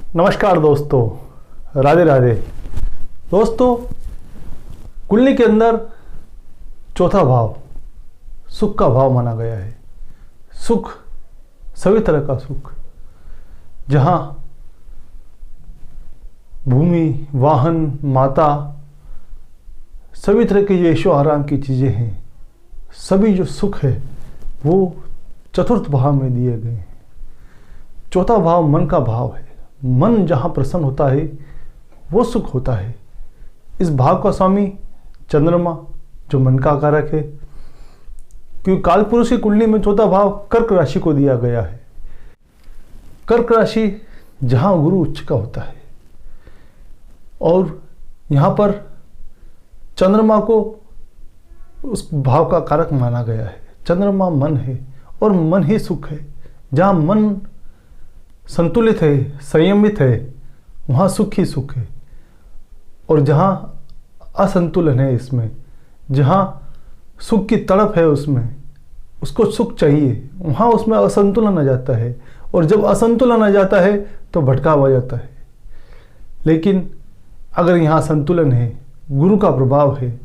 नमस्कार दोस्तों, राधे राधे। दोस्तों, कुंडली के अंदर चौथा भाव सुख का भाव माना गया है। सुख सभी तरह का सुख, जहाँ भूमि, वाहन, माता, सभी तरह के जो ऐशो आराम की चीज़ें हैं, सभी जो सुख है वो चतुर्थ भाव में दिए गए हैं। चौथा भाव मन का भाव है। मन जहाँ प्रसन्न होता है वो सुख होता है। इस भाव का स्वामी चंद्रमा जो मन का कारक है, क्योंकि कालपुरुष की कुंडली में चौथा भाव कर्क राशि को दिया गया है। कर्क राशि जहाँ गुरु उच्च का होता है और यहाँ पर चंद्रमा को उस भाव का कारक माना गया है। चंद्रमा मन है और मन ही सुख है। जहाँ मन संतुलित है, संयमित है, वहाँ सुख ही सुख है। और जहाँ असंतुलन है, इसमें जहाँ सुख की तड़प है, उसमें उसको सुख चाहिए, वहाँ उसमें असंतुलन आ जाता है। और जब असंतुलन आ जाता है तो भटकाव आ जाता है। लेकिन अगर यहाँ संतुलन है, गुरु का प्रभाव है,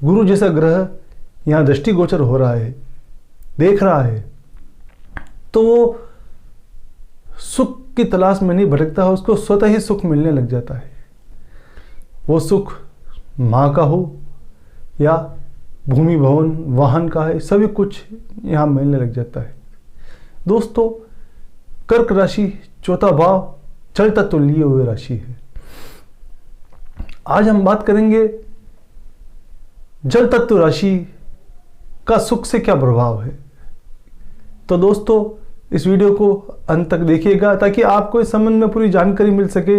गुरु जैसा ग्रह यहाँ दृष्टिगोचर हो रहा है, देख रहा है, तो वो सुख की तलाश में नहीं भटकता है, उसको स्वतः ही सुख मिलने लग जाता है। वो सुख माँ का हो या भूमि, भवन, वाहन का है, सभी कुछ यहाँ मिलने लग जाता है। दोस्तों, कर्क राशि चौथा भाव जल तत्व लिए हुए राशि है। आज हम बात करेंगे जल तत्व राशि का सुख से क्या प्रभाव है। तो दोस्तों, इस वीडियो को अंत तक देखिएगा ताकि आपको इस संबंध में पूरी जानकारी मिल सके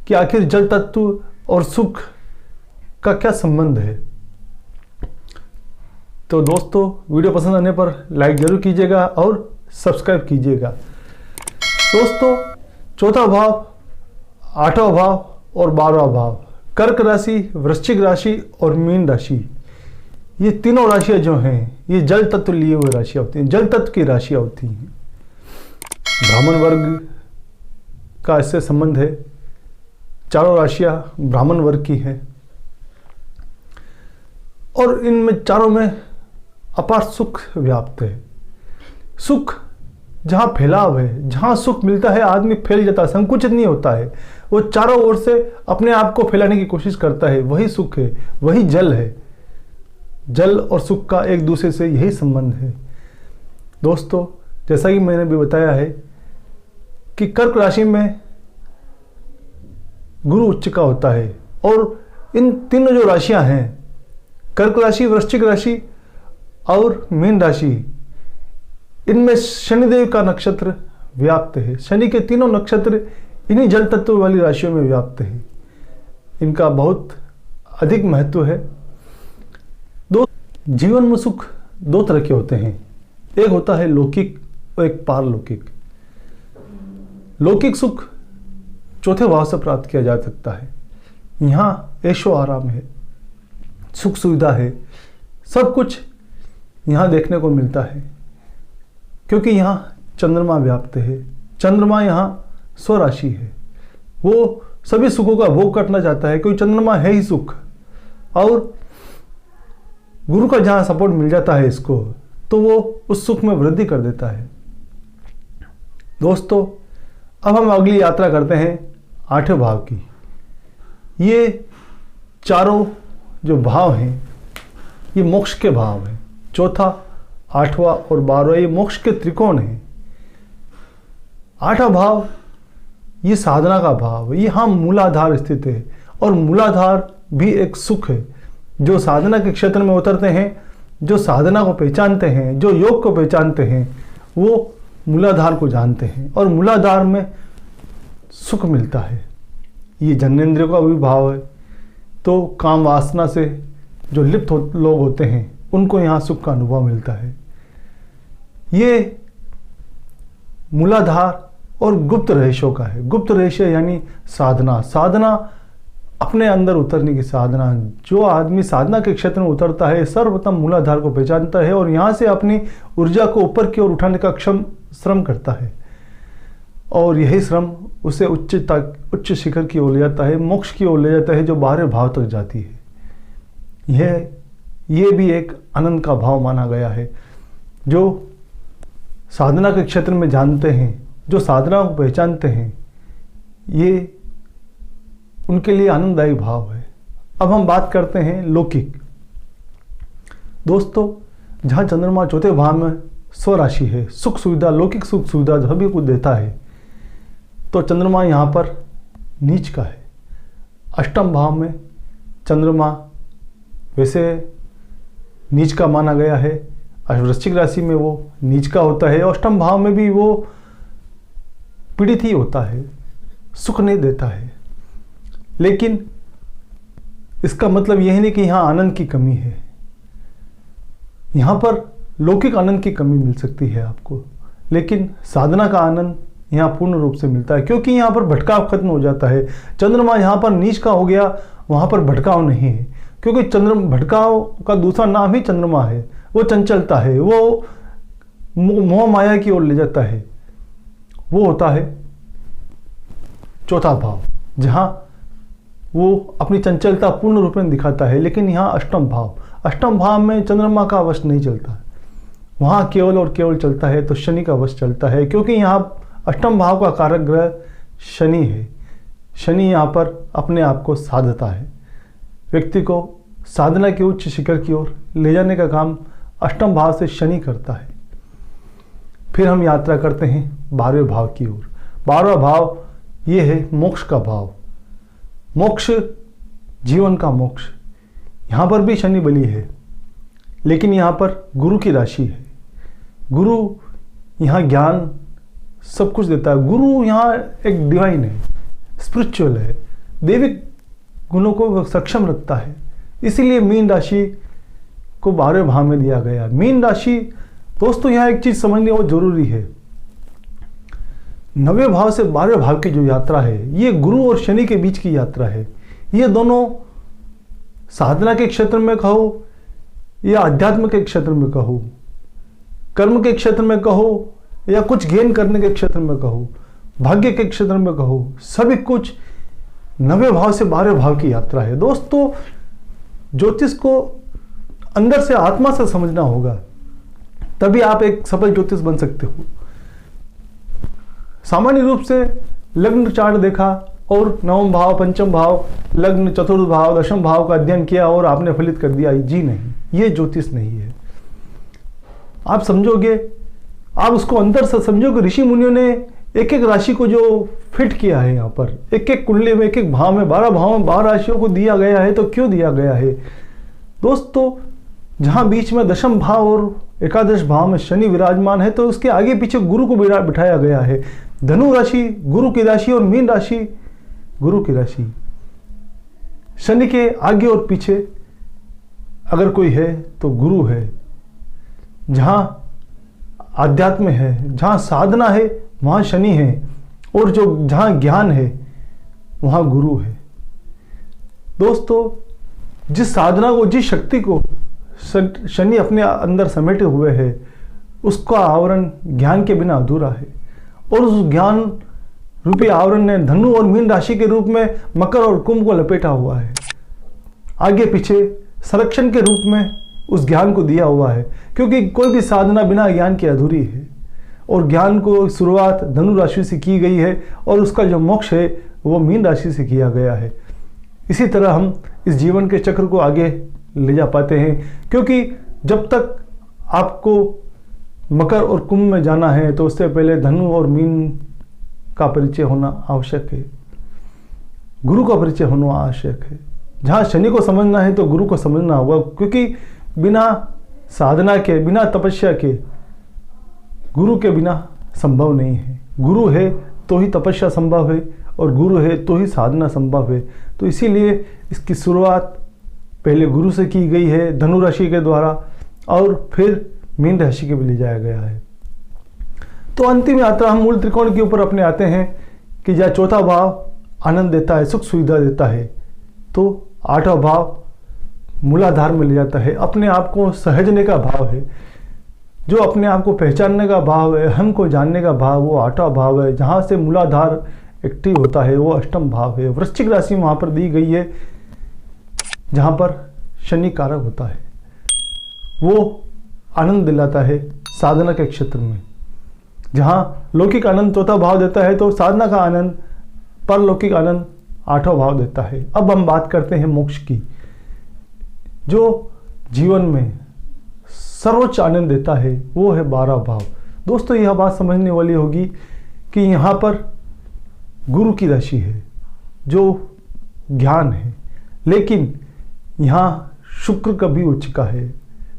कि आखिर जल तत्व और सुख का क्या संबंध है। तो दोस्तों, वीडियो पसंद आने पर लाइक जरूर कीजिएगा और सब्सक्राइब कीजिएगा। दोस्तों, चौथा भाव, आठवां भाव और 12वां भाव, कर्क राशि, वृश्चिक राशि और मीन राशि, ये तीनों राशियां जो हैं ये जल तत्व लिए हुए राशियां होती हैं, जल तत्व की राशियां होती हैं। ब्राह्मण वर्ग का इससे संबंध है। चारों राशियां ब्राह्मण वर्ग की हैं और इनमें चारों में अपार सुख व्याप्त है। सुख जहाँ फैलाव है, जहाँ सुख मिलता है, आदमी फैल जाता है, संकुचित नहीं होता है। वो चारों ओर से अपने आप को फैलाने की कोशिश करता है। वही सुख है, वही जल है। जल और सुख का एक दूसरे से यही संबंध है। दोस्तों, जैसा कि मैंने भी बताया है कि कर्क राशि में गुरु उच्च का होता है और इन तीनों जो राशियां हैं, कर्क राशि, वृश्चिक राशि और मीन राशि, इनमें शनिदेव का नक्षत्र व्याप्त है। शनि के तीनों नक्षत्र इन्हीं जल तत्व वाली राशियों में व्याप्त है। इनका बहुत अधिक महत्व है। जीवन में सुख दो तरह के होते हैं, एक होता है लौकिक और एक पारलौकिक। लौकिक सुख चौथे भाव से प्राप्त किया जा सकता है। यहाँ ऐशो आराम है, सुख सुविधा है, सब कुछ यहाँ देखने को मिलता है, क्योंकि यहाँ चंद्रमा व्याप्त है। चंद्रमा यहाँ स्वराशि है, वो सभी सुखों का भोग करना चाहता है, क्योंकि चंद्रमा है ही सुख। और गुरु का जहाँ सपोर्ट मिल जाता है इसको, तो वो उस सुख में वृद्धि कर देता है। दोस्तों, अब हम अगली यात्रा करते हैं आठवें भाव की। ये चारों जो भाव हैं ये मोक्ष के भाव हैं। चौथा, आठवां और 12वां ये मोक्ष के त्रिकोण हैं। आठवां भाव ये साधना का भाव है। यहाँ मूलाधार स्थित है और मूलाधार भी एक सुख है। जो साधना के क्षेत्र में उतरते हैं, जो साधना को पहचानते हैं, जो योग को पहचानते हैं, वो मूलाधार को जानते हैं और मूलाधार में सुख मिलता है। ये जन्नेंद्रियों का भी भाव है। तो काम वासना से जो लिप्त लोग होते हैं उनको यहाँ सुख का अनुभव मिलता है। ये मूलाधार और गुप्त रहस्यों का है। गुप्त रहस्य यानी साधना। साधना अपने अंदर उतरने की साधना। जो आदमी साधना के क्षेत्र में उतरता है सर्वप्रथम मूलाधार को पहचानता है और यहाँ से अपनी ऊर्जा को ऊपर की ओर उठाने का श्रम करता है। और यही श्रम उसे उच्च शिखर की ओर ले जाता है, मोक्ष की ओर ले जाता है, जो 12वें भाव तक जाती है। ये भी एक आनंद का भाव माना गया है। जो साधना के क्षेत्र में जानते हैं, जो साधना को पहचानते हैं, ये उनके लिए आनंददायी भाव है। अब हम बात करते हैं लौकिक। दोस्तों, जहाँ चंद्रमा चौथे भाव में स्वराशि है, सुख सुविधा, लौकिक सुख सुविधा सभी कुछ देता है, तो चंद्रमा यहाँ पर नीच का है। अष्टम भाव में चंद्रमा वैसे नीच का माना गया है, वृश्चिक राशि में वो नीच का होता है। अष्टम भाव में भी वो पीड़ित ही होता है, सुख नहीं देता है। लेकिन इसका मतलब यह नहीं कि यहाँ आनंद की कमी है। यहाँ पर लौकिक आनंद की कमी मिल सकती है आपको, लेकिन साधना का आनंद यहाँ पूर्ण रूप से मिलता है, क्योंकि यहाँ पर भटकाव खत्म हो जाता है। चंद्रमा यहाँ पर नीच का हो गया, वहाँ पर भटकाव नहीं है, क्योंकि भटकाव का दूसरा नाम ही चंद्रमा है। वो चंचलता है, वो मोह माया की ओर ले जाता है। वो होता है चौथा भाव, जहाँ वो अपनी चंचलता पूर्ण रूप में दिखाता है। लेकिन यहाँ अष्टम भाव में चंद्रमा का वश नहीं चलता है, वहाँ केवल और केवल चलता है तो शनि का वश चलता है, क्योंकि यहाँ अष्टम भाव का कारक ग्रह शनि है। शनि यहाँ पर अपने आप को साधता है, व्यक्ति को साधना के उच्च शिखर की ओर ले जाने का काम अष्टम भाव से शनि करता है। फिर हम यात्रा करते हैं 12वें भाव की ओर। 12वां भाव ये है मोक्ष का भाव, मोक्ष, जीवन का मोक्ष। यहाँ पर भी शनि बली है, लेकिन यहाँ पर गुरु की राशि है। गुरु यहाँ ज्ञान सब कुछ देता है। गुरु यहाँ एक डिवाइन है, स्पिरिचुअल है, दैविक गुणों को सक्षम रखता है। इसीलिए मीन राशि को 12वें भाव में दिया गया। मीन राशि, दोस्तों यहाँ एक चीज समझनी बहुत जरूरी है। 9वें भाव से 12वें भाव की जो यात्रा है, ये गुरु और शनि के बीच की यात्रा है। ये दोनों साधना के क्षेत्र में कहो या अध्यात्म के क्षेत्र में कहो, कर्म के क्षेत्र में कहो या कुछ गेन करने के क्षेत्र में कहो, भाग्य के क्षेत्र में कहो, सभी कुछ 9वें भाव से 12वें भाव की यात्रा है। दोस्तों, ज्योतिष को अंदर से, आत्मा से समझना होगा, तभी आप एक सफल ज्योतिष बन सकते हो। सामान्य रूप से लग्न चार्ट देखा और 9वां भाव, 5वां भाव, लग्न, चतुर्थ भाव, 10वां भाव का अध्ययन किया और आपने फलित कर दिया, जी नहीं, ये ज्योतिष नहीं है। आप समझोगे, आप उसको अंदर से समझोगे। ऋषि मुनियों ने एक एक राशि को जो फिट किया है, यहाँ पर एक एक कुंडली में, एक एक भाव में, 12 भाव में 12 राशियों को दिया गया है। तो क्यों दिया गया है दोस्तों? जहाँ बीच में 10वां भाव और एकादश भाव में शनि विराजमान है, तो उसके आगे पीछे गुरु को बिठाया गया है। धनु राशि गुरु की राशि और मीन राशि गुरु की राशि। शनि के आगे और पीछे अगर कोई है तो गुरु है। जहाँ आध्यात्म है, जहाँ साधना है, वहाँ शनि है, और जो जहाँ ज्ञान है वहाँ गुरु है। दोस्तों, जिस साधना को, जिस शक्ति को शनि अपने अंदर समेटे हुए है, उसका आवरण ज्ञान के बिना अधूरा है। और उस ज्ञान रूपी आवरण ने धनु और मीन राशि के रूप में मकर और कुंभ को लपेटा हुआ है। आगे पीछे संरक्षण के रूप में उस ज्ञान को दिया हुआ है, क्योंकि कोई भी साधना बिना ज्ञान के अधूरी है। और ज्ञान को शुरुआत धनु राशि से की गई है, और उसका जो मोक्ष है वो मीन राशि से किया गया है। इसी तरह हम इस जीवन के चक्र को आगे ले जा पाते हैं, क्योंकि जब तक आपको मकर और कुंभ में जाना है, तो उससे पहले धनु और मीन का परिचय होना आवश्यक है, गुरु का परिचय होना आवश्यक है। जहाँ शनि को समझना है तो गुरु को समझना होगा, क्योंकि बिना साधना के, बिना तपस्या के, गुरु के बिना संभव नहीं है। गुरु है तो ही तपस्या संभव है, और गुरु है तो ही साधना संभव है। तो इसीलिए इसकी शुरुआत पहले गुरु से की गई है, धनु राशि के द्वारा, और फिर मीन राशि के भी ले जाया गया है। तो अंतिम यात्रा हम मूल त्रिकोण के ऊपर अपने आते हैं कि जहाँ चौथा भाव आनंद देता है, सुख सुविधा देता है, तो 8वां भाव मूलाधार में ले जाता है। अपने आप को सहजने का भाव है, जो अपने आप को पहचानने का भाव है, हमको जानने का भाव, वो 8वां भाव है, जहाँ से मूलाधार एक्टिव होता है वो अष्टम भाव है। वृश्चिक राशि वहाँ पर दी गई है जहाँ पर शनि कारक होता है, वो आनंद दिलाता है साधना के क्षेत्र में। जहाँ लौकिक आनंद चौथा भाव देता है तो साधना का आनंद, परलौकिक आनंद आठवां भाव देता है। अब हम बात करते हैं मोक्ष की, जो जीवन में सर्वोच्च आनंद देता है वो है 12वां भाव। दोस्तों यह बात समझने वाली होगी कि यहाँ पर गुरु की राशि है जो ज्ञान है, लेकिन यहाँ शुक्र का भी उच्च का है,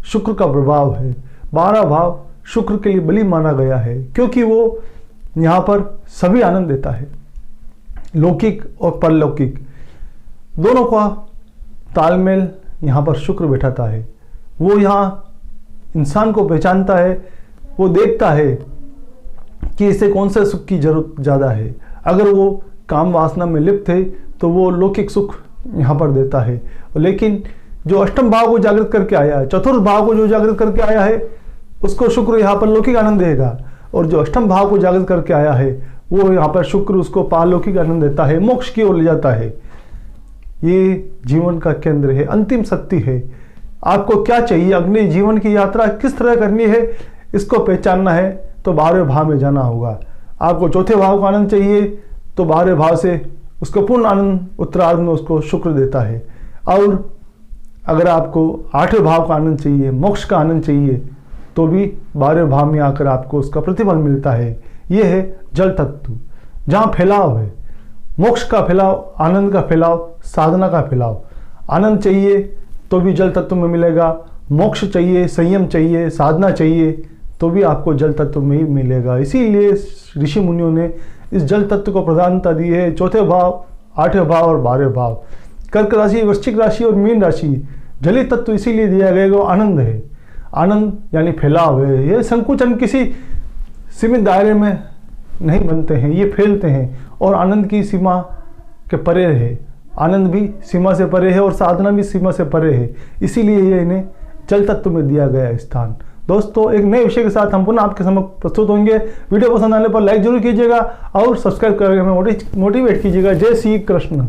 शुक्र का प्रभाव है। 12वां भाव शुक्र के लिए बलि माना गया है क्योंकि वो यहाँ पर सभी आनंद देता है, लौकिक और परलौकिक दोनों का तालमेल यहाँ पर शुक्र बैठाता है। वो यहाँ इंसान को पहचानता है, वो देखता है कि इसे कौन से सुख की जरूरत ज़्यादा है। अगर वो काम वासना में लिप्त है तो वो लौकिक सुख यहाँ पर देता है, लेकिन जो अष्टम भाव को जागृत करके आया है, चतुर्थ भाव को जो जागृत करके आया है उसको शुक्र यहाँ पर लौकिक आनंद देगा, और जो अष्टम भाव को जागृत करके आया है वो यहाँ पर शुक्र उसको पारलौकिक आनंद देता है, मोक्ष की ओर ले जाता है। ये जीवन का केंद्र है, अंतिम सत्य है। आपको क्या चाहिए, अगले जीवन की यात्रा किस तरह करनी है, इसको पहचानना है तो 12वें भाव में जाना होगा। आपको चौथे भाव का आनंद चाहिए तो 12वें भाव से उसको पूर्ण आनंद उत्तरार्ध में उसको शुक्र देता है। और अगर आपको 8वें भाव का आनंद चाहिए, मोक्ष का आनंद चाहिए, तो भी 12वें भाव में आकर आपको उसका प्रतिफल मिलता है। ये है जल तत्व, जहाँ फैलाव है, मोक्ष का फैलाव, आनंद का फैलाव, साधना का फैलाव। आनंद चाहिए तो भी जल तत्व में मिलेगा, मोक्ष चाहिए, संयम चाहिए, साधना चाहिए तो भी आपको जल तत्व में ही मिलेगा। इसीलिए ऋषि मुनियों ने इस जल तत्व को प्रधानता दी है। चौथे भाव, 8वें भाव और 12वें भाव। कर्क राशि, वृश्चिक राशि और मीन राशि जलीय तत्व इसीलिए दिया गया वो आनंद है। आनंद यानी फैलाव है। ये संकुचन किसी सीमित दायरे में नहीं बनते हैं, ये फैलते हैं और आनंद की सीमा के परे है। आनंद भी सीमा से परे है और साधना भी सीमा से परे है, इसीलिए ये इन्हें जल तत्व में दिया गया स्थान। दोस्तों एक नए विषय के साथ हम पुनः आपके समक्ष प्रस्तुत होंगे। वीडियो पसंद आने पर लाइक जरूर कीजिएगा और सब्सक्राइब करके हमें मोटिवेट कीजिएगा। जय श्री कृष्ण।